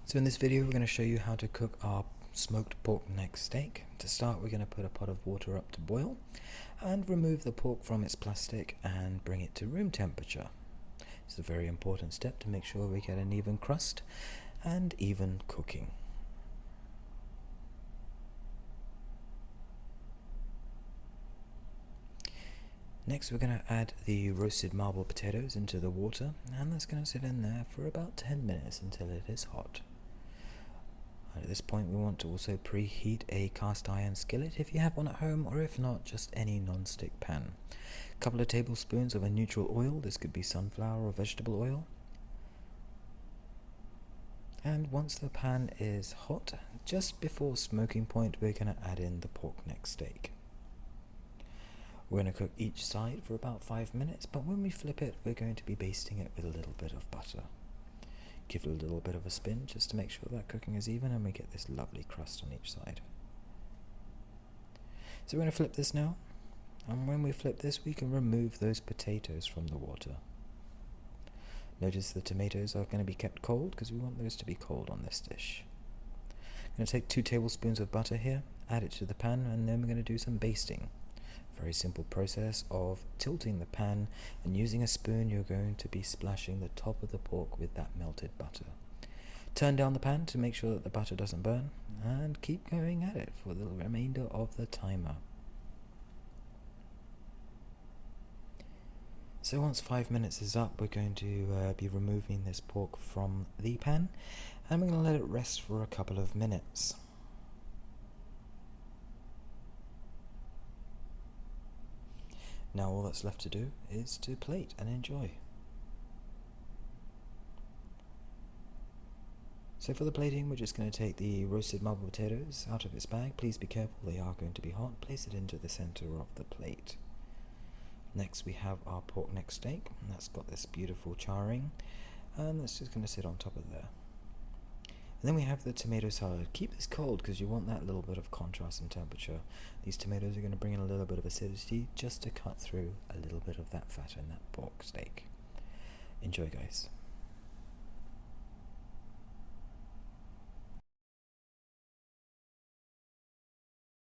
So in this video we're going to show you how to cook our smoked pork neck steak. To start, we're going to put a pot of water up to boil and remove the pork from its plastic and bring it to room temperature. It's a very important step to make sure we get an even crust and even cooking. Next, we're going to add the roasted marble potatoes into the water, and that's going to sit in there for about 10 minutes until it is hot. At this point, we want to also preheat a cast iron skillet if you have one at home, or if not, just any non-stick pan. A couple of tablespoons of a neutral oil, this could be sunflower or vegetable oil. And once the pan is hot, just before smoking point, we're going to add in the pork neck steak. We're going to cook each side for about 5 minutes, but when we flip it, we're going to be basting it with a little bit of butter. Give it a little bit of a spin just to make sure that cooking is even and we get this lovely crust on each side. So we're going to flip this now, and when we flip this, we can remove those potatoes from the water. Notice the tomatoes are going to be kept cold because we want those to be cold on this dish. I'm going to take 2 tablespoons of butter here, add it to the pan, and then we're going to do some basting. Very simple process of tilting the pan, and using a spoon you're going to be splashing the top of the pork with that melted butter. Turn down the pan to make sure that the butter doesn't burn, and keep going at it for the remainder of the timer. So once 5 minutes is up, we're going to be removing this pork from the pan, and we're going to let it rest for a couple of minutes. Now all that's left to do is to plate and enjoy. So for the plating, we're just going to take the roasted marble potatoes out of its bag. Please be careful, they are going to be hot. Place it into the center of the plate. Next we have our pork neck steak, and that's got this beautiful charring, and that's just going to sit on top of there. And then we have the tomato salad. Keep this cold because you want that little bit of contrast in temperature. These tomatoes are going to bring in a little bit of acidity just to cut through a little bit of that fat in that pork steak. Enjoy, guys.